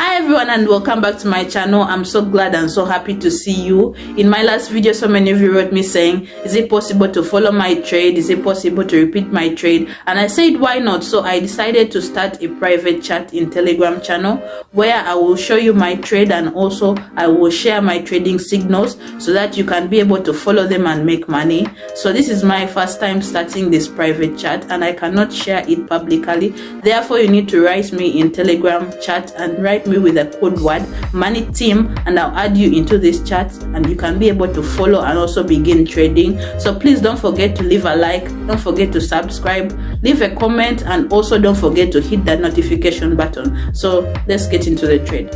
Hi everyone and welcome back to my channel. I'm so glad and so happy to see you. In my last video, so many of you wrote me saying, is it possible to follow my trade? Is it possible to repeat my trade? And I said, why not? So I decided to start a private chat in Telegram channel where I will show you my trade, and also I will share my trading signals so that you can be able to follow them and make money. So this is my first time starting this private chat and I cannot share it publicly. Therefore, you need to write me in Telegram chat and write me with a code word money team, and I'll add you into this chat and you can be able to follow and also begin trading. So please don't forget to leave a like, don't forget to subscribe, leave a comment, and also don't forget to hit that notification button. So let's get into the trade.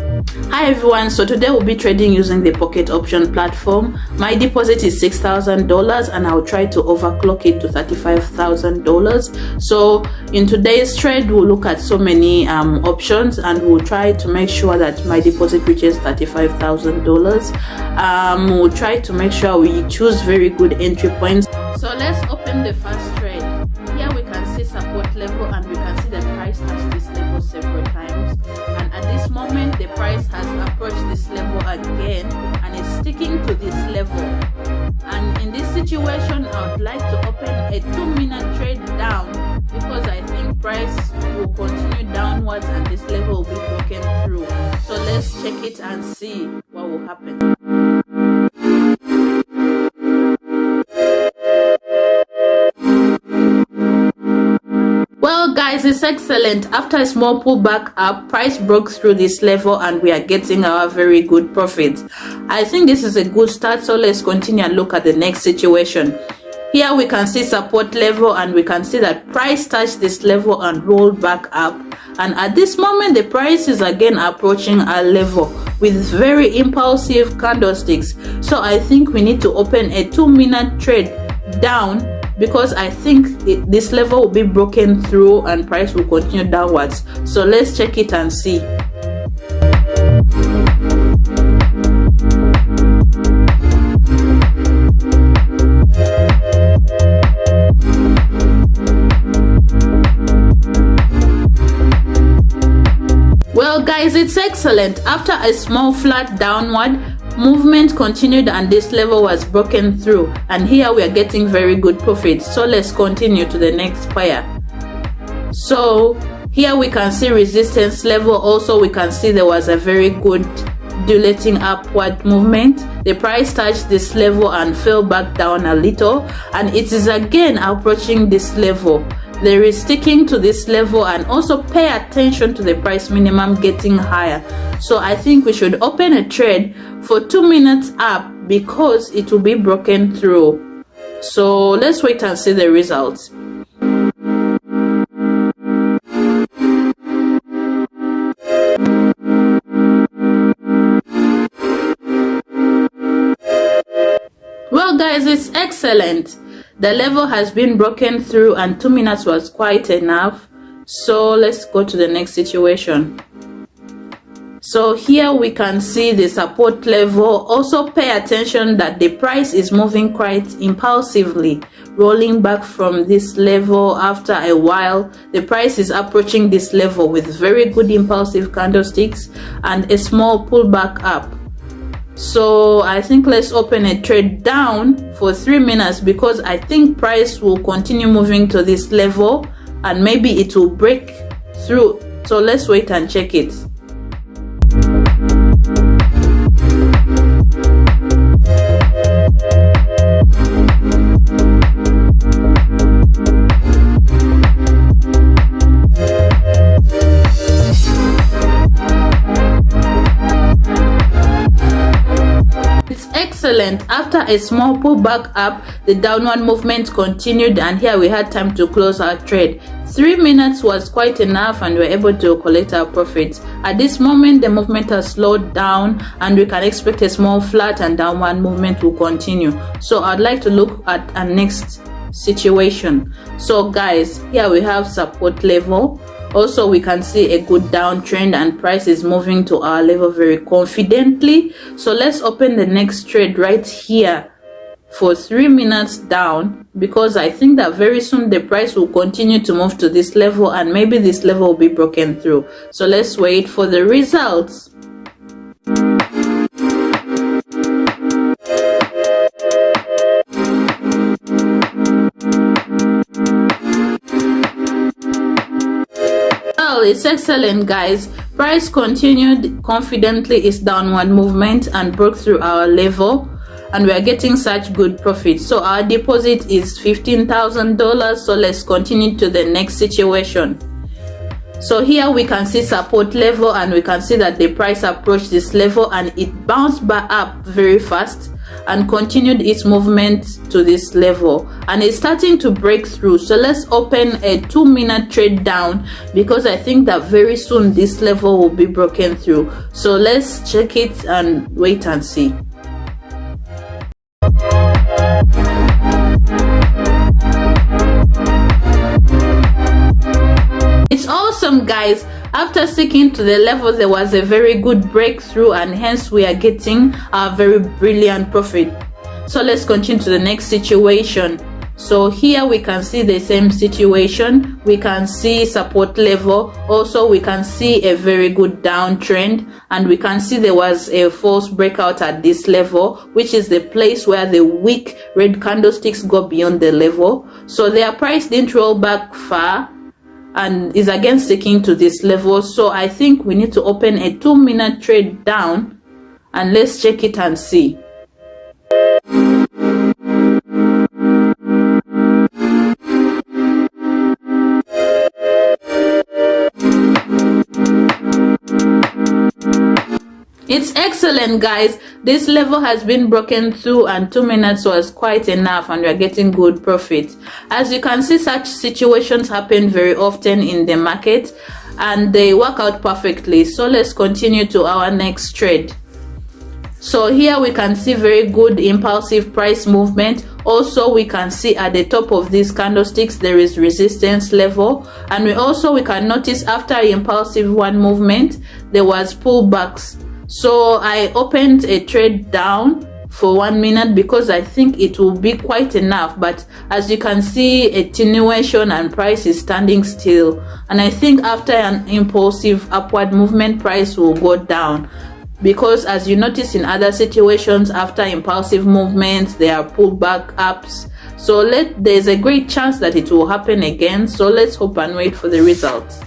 Hi everyone, so today we'll be trading using the pocket option platform. My deposit is $6,000 and I'll try to overclock it to $35,000. So in today's trade we'll look at so many options and we'll try to make sure that my deposit reaches $35,000. We'll try to make sure we choose very good entry points. So let's open the first trade. Here we can see support level and we can see the price touch this level several times, and at this moment the price has approached this level again and is sticking to this level. And in this situation I would like to open a 2-minute trade down because I think price will continue downwards and this level will be broken through. So let's check it and see what will happen. Well guys, it's excellent. After a small pullback up, price broke through this level and we are getting our very good profits. I think this is a good start, so let's continue and look at the next situation. Here we can see support level and we can see that price touched this level and rolled back up, and at this moment the price is again approaching our level with very impulsive candlesticks. So I think we need to open a 2-minute trade down because I think this level will be broken through and price will continue downwards. So let's check it and see. Well guys, it's excellent. After a small flat downward movement continued and this level was broken through, and here we are getting very good profits. So let's continue to the next pair. So here we can see resistance level. Also we can see there was a very good undulating upward movement. The price touched this level and fell back down a little, and it is again approaching this level. There is sticking to this level, and also pay attention to the price minimum getting higher. So I think we should open a trade for 2 minutes up because it will be broken through. So let's wait and see the results. Well guys, it's excellent. The level has been broken through and 2 minutes was quite enough. So let's go to the next situation. So here we can see the support level. Also pay attention that the price is moving quite impulsively, rolling back from this level. After a while the price is approaching this level with very good impulsive candlesticks and a small pullback up. So I think let's open a trade down for 3 minutes because I think price will continue moving to this level and maybe it will break through. So let's wait and check it. Excellent. After a small pullback up, the downward movement continued, and here we had time to close our trade. 3 minutes was quite enough and we were able to collect our profits. At this moment the movement has slowed down and we can expect a small flat and downward movement will continue. So I'd like to look at our next situation. So guys, here we have support level. Also we can see a good downtrend and price is moving to our level very confidently. So let's open the next trade right here for 3 minutes down, because I think that very soon the price will continue to move to this level and maybe this level will be broken through. So let's wait for the results. Well, it's excellent, guys. Price continued confidently its downward movement and broke through our level, and we are getting such good profit. So our deposit is $15,000. So let's continue to the next situation. So here we can see support level, and we can see that the price approached this level and it bounced back up very fast and continued its movement to this level, and it's starting to break through. So let's open a 2-minute trade down, because I think that very soon this level will be broken through. So let's check it and wait and see. It's awesome, guys. After sticking to the level, there was a very good breakthrough, and hence we are getting a very brilliant profit. So let's continue to the next situation. So here we can see the same situation. We can see support level. Also we can see a very good downtrend, and we can see there was a false breakout at this level, which is the place where the weak red candlesticks go beyond the level. So their price didn't roll back far and is again sticking to this level. So I think we need to open a 2-minute trade down, and let's check it and see. It's excellent, guys. This level has been broken through, and 2 minutes was quite enough, and we're getting good profit. As you can see, such situations happen very often in the market and they work out perfectly. So let's continue to our next trade. So here we can see very good impulsive price movement. Also we can see at the top of these candlesticks there is resistance level, and we can notice after impulsive one movement there was pullbacks. So I opened a trade down for 1 minute because I think it will be quite enough, but as you can see, attenuation and price is standing still, and I think after an impulsive upward movement price will go down, because as you notice in other situations, after impulsive movements there are pullback ups. So there's a great chance that it will happen again. So let's hope and wait for the results.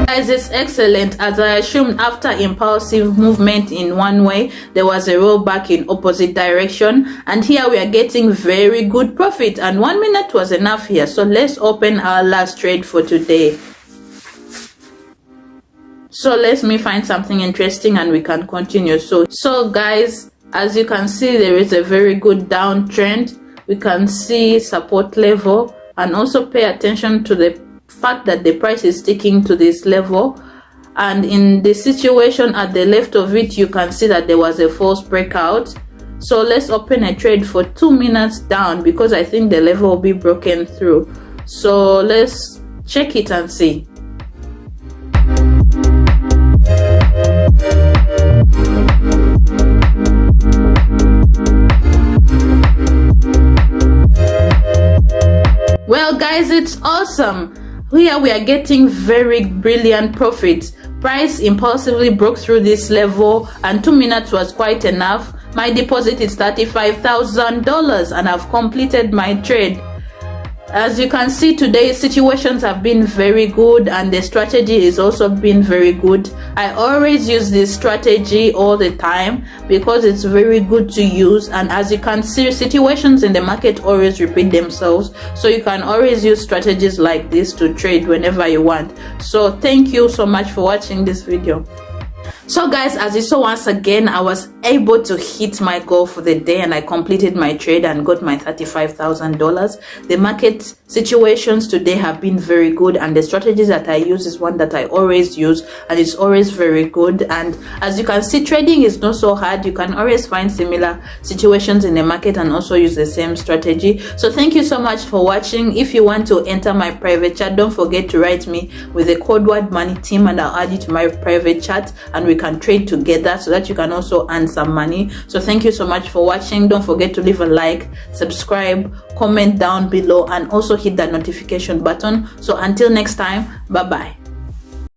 Guys, it's excellent. As I assumed, after impulsive movement in one way, there was a rollback in opposite direction, and here we are getting very good profit, and 1 minute was enough here. So let's open our last trade for today. So let me find something interesting and we can continue. So guys, as you can see, there is a very good downtrend. We can see support level, and also pay attention to the fact that the price is sticking to this level. And in the situation at the left of it, you can see that there was a false breakout. So let's open a trade for 2 minutes down, because I think the level will be broken through. So let's check it and see. Well guys, it's awesome. Here we are getting very brilliant profits. Price impulsively broke through this level, and 2 minutes was quite enough. My deposit is $35,000 and I've completed my trade. As you can see, today's situations have been very good, and the strategy is also been very good. I always use this strategy all the time because it's very good to use, and as you can see, situations in the market always repeat themselves, so you can always use strategies like this to trade whenever you want. So thank you so much for watching this video. So guys, as you saw, once again I was able to hit my goal for the day, and I completed my trade and got my $35,000. The market situations today have been very good, and the strategies that I use is one that I always use, and it's always very good. And as you can see, trading is not so hard. You can always find similar situations in the market and also use the same strategy. So thank you so much for watching. If you want to enter my private chat, don't forget to write me with the code word money team, and I'll add you to my private chat, and we can trade together so that you can also earn some money. So thank you so much for watching. Don't forget to leave a like, subscribe, comment down below, and also hit that notification button. So until next time, bye bye.